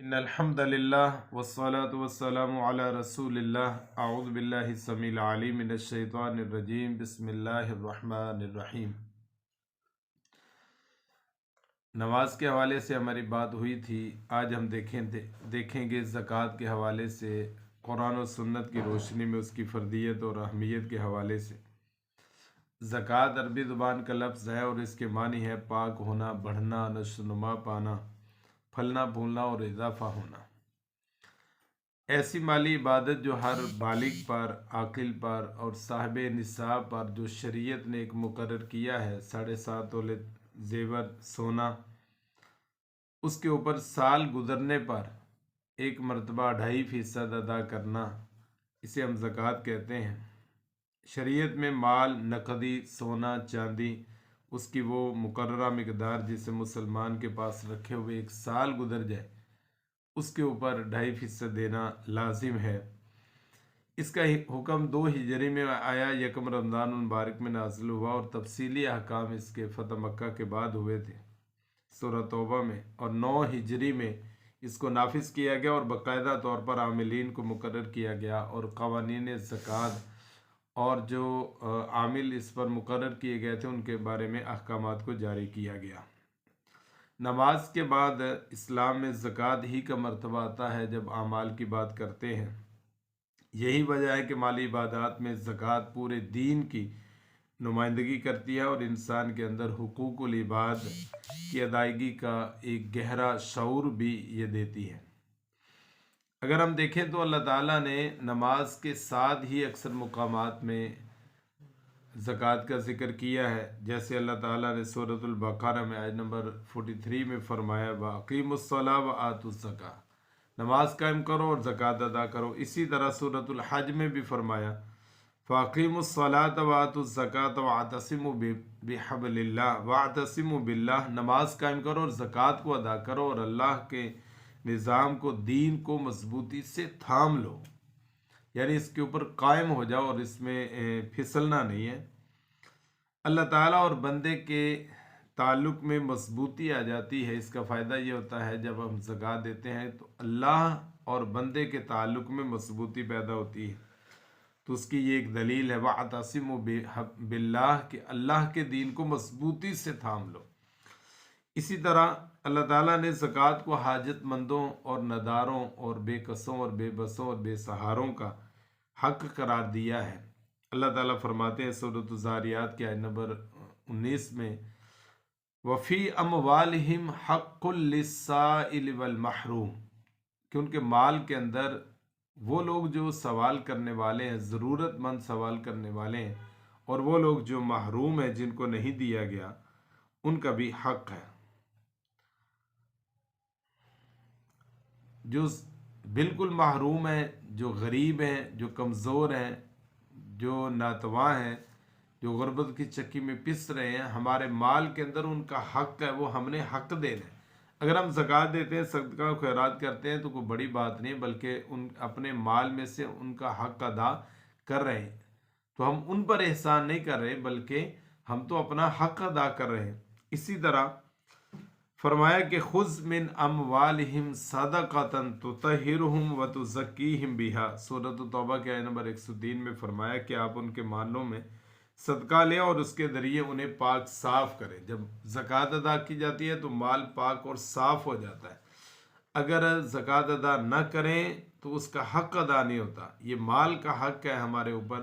ان الحمد للہ والصلاة والسلام علی رسول اللہ اعوذ باللہ السمیع العلیم من الشیطان الرجیم بسم اللہ الرحمن الرحیم۔ نماز کے حوالے سے ہماری بات ہوئی تھی، آج ہم دیکھیں گے زکوٰۃ کے حوالے سے، قرآن و سنت کی روشنی میں اس کی فردیت اور اہمیت کے حوالے سے۔ زکوٰۃ عربی زبان کا لفظ ہے اور اس کے معنی ہے پاک ہونا، بڑھنا، نشو و نما پانا، پھلنا پھولنا اور اضافہ ہونا۔ ایسی مالی عبادت جو ہر بالغ پر، عاقل پر اور صاحب نصاب پر جو شریعت نے ایک مقرر کیا ہے، 7.5 تولے زیور سونا، اس کے اوپر سال گزرنے پر ایک مرتبہ 2.5% ادا کرنا، اسے ہم زکوٰۃ کہتے ہیں۔ شریعت میں مال، نقدی، سونا، چاندی، اس کی وہ مقررہ مقدار جسے مسلمان کے پاس رکھے ہوئے ایک سال گزر جائے، اس کے اوپر 2.5% دینا لازم ہے۔ اس کا حکم 2 ہجری میں آیا، 1 رمضان المبارک میں نازل ہوا اور تفصیلی احکام اس کے فتح مکہ کے بعد ہوئے تھے سورہ توبہ میں، اور 9 ہجری میں اس کو نافذ کیا گیا اور باقاعدہ طور پر عاملین کو مقرر کیا گیا، اور قوانین زکوٰۃ اور جو عامل اس پر مقرر کیے گئے تھے ان کے بارے میں احکامات کو جاری کیا گیا۔ نماز کے بعد اسلام میں زکوٰۃ ہی کا مرتبہ آتا ہے جب اعمال کی بات کرتے ہیں۔ یہی وجہ ہے کہ مالی عبادات میں زکوٰۃ پورے دین کی نمائندگی کرتی ہے اور انسان کے اندر حقوق العباد کی ادائیگی کا ایک گہرا شعور بھی یہ دیتی ہے۔ اگر ہم دیکھیں تو اللہ تعالیٰ نے نماز کے ساتھ ہی اکثر مقامات میں زکوٰۃ کا ذکر کیا ہے، جیسے اللہ تعالیٰ نے سورۃ البقرہ میں آیت نمبر 43 میں فرمایا وَأَقِیمُوا الصَّلَاةَ وَآتُوا الزَّکَاةَ، نماز قائم کرو اور زکوٰۃ ادا کرو۔ اسی طرح سورۃ الحج میں بھی فرمایا فَأَقِیمُوا الصَّلَاةَ وَآتُوا الزَّکَاةَ وَاعْتَصِمُوا بِحَبْلِ اللَّهِ وَاعْتَصِمُوا بِاللَّهِ، نماز قائم کرو اور زکوٰۃ کو ادا کرو اور اللہ کے نظام کو، دین کو مضبوطی سے تھام لو، یعنی اس کے اوپر قائم ہو جاؤ اور اس میں پھسلنا نہیں ہے۔ اللہ تعالیٰ اور بندے کے تعلق میں مضبوطی آ جاتی ہے۔ اس کا فائدہ یہ ہوتا ہے جب ہم زکوٰۃ دیتے ہیں تو اللہ اور بندے کے تعلق میں مضبوطی پیدا ہوتی ہے، تو اس کی یہ ایک دلیل ہے وَاعْتَصِمُوا بِاللَّهِ کہ اللہ کے دین کو مضبوطی سے تھام لو۔ اسی طرح اللہ تعالیٰ نے زکوٰۃ کو حاجت مندوں اور نداروں اور بے کسوں اور بے بسوں اور بے سہاروں کا حق قرار دیا ہے۔ اللہ تعالیٰ فرماتے ہیں سورۃ الذاریات کی آیت نمبر 19 میں وَفِي أَمْوَالِهِمْ حَقٌّ لِلسَّائِلِ وَالْمَحْرُومِ، کہ ان کے مال کے اندر وہ لوگ جو سوال کرنے والے ہیں، ضرورت مند سوال کرنے والے ہیں، اور وہ لوگ جو محروم ہیں، جن کو نہیں دیا گیا، ان کا بھی حق ہے۔ جو بالکل محروم ہیں، جو غریب ہیں، جو کمزور ہیں، جو ناتواں ہیں، جو غربت کی چکی میں پس رہے ہیں، ہمارے مال کے اندر ان کا حق ہے، وہ ہم نے حق دینا ہے۔ اگر ہم زکوٰۃ دیتے ہیں، صدقہ و خیرات کرتے ہیں تو کوئی بڑی بات نہیں، بلکہ اپنے مال میں سے ان کا حق ادا کر رہے ہیں، تو ہم ان پر احسان نہیں کر رہے بلکہ ہم تو اپنا حق ادا کر رہے ہیں۔ اسی طرح فرمایا کہ خذ من اموالہم صدقۃ تطہرہم وتزکیہم بہا، سورۃ توبہ کے آیت نمبر 103 میں فرمایا کہ آپ ان کے مالوں میں صدقہ لیں اور اس کے ذریعے انہیں پاک صاف کریں۔ جب زکوٰۃ ادا کی جاتی ہے تو مال پاک اور صاف ہو جاتا ہے۔ اگر زکوٰۃ ادا نہ کریں تو اس کا حق ادا نہیں ہوتا۔ یہ مال کا حق ہے ہمارے اوپر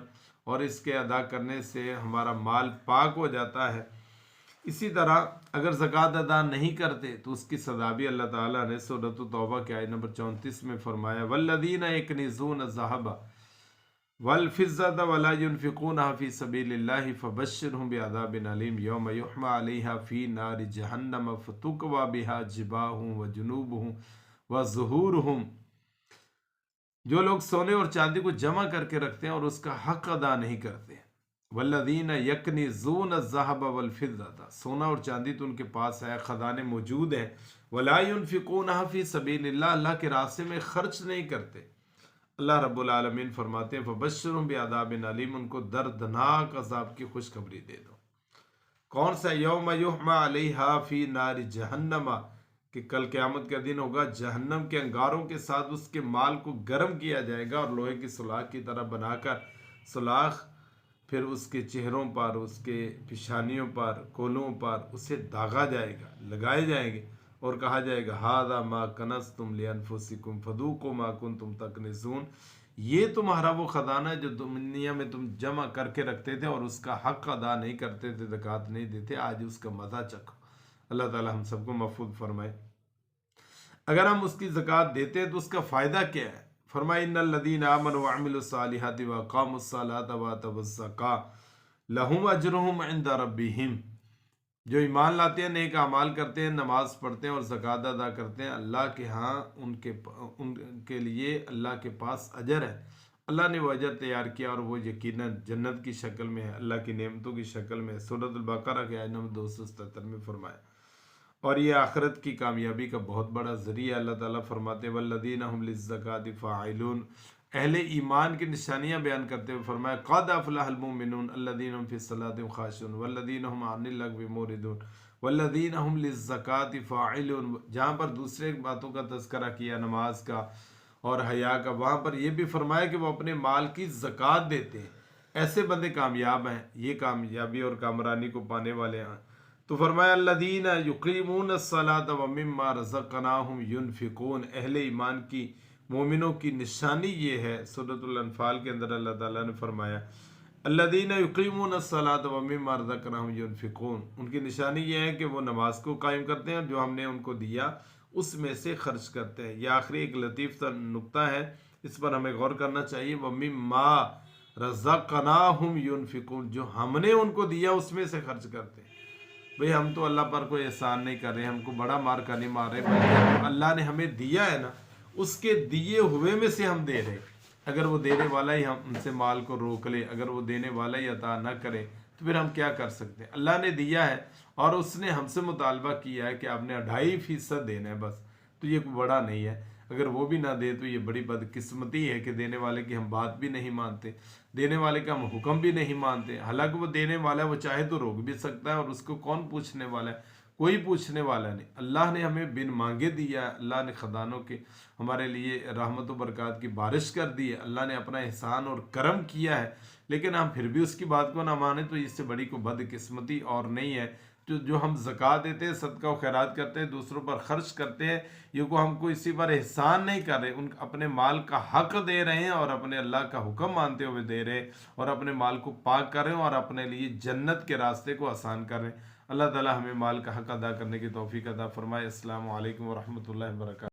اور اس کے ادا کرنے سے ہمارا مال پاک ہو جاتا ہے۔ اسی طرح اگر زکوٰۃ ادا نہیں کرتے تو اس کی سزا بھی اللہ تعالیٰ نے سورۃ توبہ کے آیت نمبر 34 میں فرمایا والذین یکنزون الذھب والفضة ولا ينفقونها في سبيل الله فبشرهم بعذاب أليم يوم يحمى عليها في نار جهنم فتكوى بها جباههم وجنوبهم وظهورهم، جو لوگ سونے اور چاندی کو جمع کر کے رکھتے ہیں اور اس کا حق ادا نہیں کرتے، والذین یکنزون الذھب والفضة، سونا اور چاندی تو ان کے پاس ہے، خزانے موجود ہیں، ولا ينفقونها في سبيل الله، اللہ کے راستے میں خرچ نہیں کرتے۔ اللہ رب العالمین فرماتے ہیں فبشرهم بعذاب علیم، ان کو دردناک عذاب کی خوشخبری دے دو۔ کون سا؟ یوم یحمى علیہا فی نار جہنم، کہ کل قیامت کا دن ہوگا، جہنم کے انگاروں کے ساتھ اس کے مال کو گرم کیا جائے گا اور لوہے کی سلاخ کی طرح بنا کر سلاخ پھر اس کے چہروں پر، اس کے پیشانیوں پر، کولوں پر اسے داغا جائے گا، لگائے جائیں گے اور کہا جائے گا ھذا ما کنزتم لانفسکم فذوقوا ما کنتم تکنزون، یہ تمہارا وہ خزانہ ہے جو دنیا میں تم جمع کر کے رکھتے تھے اور اس کا حق ادا نہیں کرتے تھے، زکوٰۃ نہیں دیتے، آج اس کا مزہ چکھو۔ اللہ تعالی ہم سب کو محفوظ فرمائے۔ اگر ہم اس کی زکوٰۃ دیتے ہیں تو اس کا فائدہ کیا ہے؟ فرمائے ان الذین آمنوا وعملوا الصالحات واقاموا الصلاة وآتوا الزکاة لہم اجرہم عند ربہم، جو ایمان لاتے ہیں، نیک اعمال کرتے ہیں، نماز پڑھتے ہیں اور زکوٰۃ ادا کرتے ہیں، اللہ کے ہاں ان کے لیے اللہ کے پاس اجر ہے۔ اللہ نے وہ اجر تیار کیا اور وہ یقیناً جنت کی شکل میں ہے، اللہ کی نعمتوں کی شکل میں ہے۔ سورۃ البقرہ کے آیت نمبر 277 میں فرمایا، اور یہ آخرت کی کامیابی کا بہت بڑا ذریعہ۔ اللہ تعالیٰ فرماتے ہیں والذین ہم للزکاۃ فاعلون، اہل ایمان کی نشانیاں بیان کرتے ہوئے فرمایا قد افلح المؤمنون الذین هم فی الصلاۃ خاشعون والذین هم عن اللغو معرضون والذین هم للزکاۃ فاعلون، جہاں پر دوسرے باتوں کا تذکرہ کیا، نماز کا اور حیا کا، وہاں پر یہ بھی فرمایا کہ وہ اپنے مال کی زکوٰۃ دیتے ہیں۔ ایسے بندے کامیاب ہیں، یہ کامیابی اور کامرانی کو پانے والے ہیں۔ تو فرمایا الذین یقیمون الصلاۃ ومما رزقناہم ینفقون، اہل ایمان کی، مومنوں کی نشانی یہ ہے۔ سورۃ الانفال کے اندر اللہ تعالیٰ نے فرمایا الذین یقیمون الصلاۃ ومما رزقناہم ینفقون، ان کی نشانی یہ ہے کہ وہ نماز کو قائم کرتے ہیں اور جو ہم نے ان کو دیا اس میں سے خرچ کرتے ہیں۔ یہ آخری ایک لطیف سا نقطہ ہے، اس پر ہمیں غور کرنا چاہیے۔ ومما رزقناہم ینفقون، جو ہم نے ان کو دیا اس میں سے خرچ کرتے ہیں۔ بھئی ہم تو اللہ پر کوئی احسان نہیں کر رہے، ہم کو بڑا مار کا نہیں مار رہے، بلکہ اللہ نے ہمیں دیا ہے نا، اس کے دیے ہوئے میں سے ہم دے رہے۔ اگر وہ دینے والا ہی ہم سے مال کو روک لے، اگر وہ دینے والا ہی عطا نہ کرے تو پھر ہم کیا کر سکتے ہیں؟ اللہ نے دیا ہے اور اس نے ہم سے مطالبہ کیا ہے کہ آپ نے 2.5% دینا ہے بس، تو یہ کوئی بڑا نہیں ہے۔ اگر وہ بھی نہ دے تو یہ بڑی بدقسمتی ہے کہ دینے والے کی ہم بات بھی نہیں مانتے، دینے والے کا ہم حکم بھی نہیں مانتے۔ حالانکہ وہ دینے والا ہے، وہ چاہے تو روک بھی سکتا ہے اور اس کو کون پوچھنے والا ہے؟ کوئی پوچھنے والا نہیں۔ اللہ نے ہمیں بن مانگے دیا ہے، اللہ نے خزانوں کے ہمارے لیے رحمت و برکات کی بارش کر دی ہے، اللہ نے اپنا احسان اور کرم کیا ہے، لیکن ہم پھر بھی اس کی بات کو نہ مانیں تو اس سے بڑی کوئی بدقسمتی اور نہیں ہے۔ جو ہم زکوٰۃ دیتے ہیں، صدقہ و خیرات کرتے ہیں، دوسروں پر خرچ کرتے ہیں، یہ کو ہم کو اسی پر احسان نہیں کر رہے، ان اپنے مال کا حق دے رہے ہیں اور اپنے اللہ کا حکم مانتے ہوئے دے رہے ہیں اور اپنے مال کو پاک کر رہے ہیں اور اپنے لیے جنت کے راستے کو آسان کر رہے ہیں۔ اللہ تعالی ہمیں مال کا حق ادا کرنے کی توفیق عطا فرمائے۔ السلام علیکم ورحمۃ اللہ وبرکاتہ۔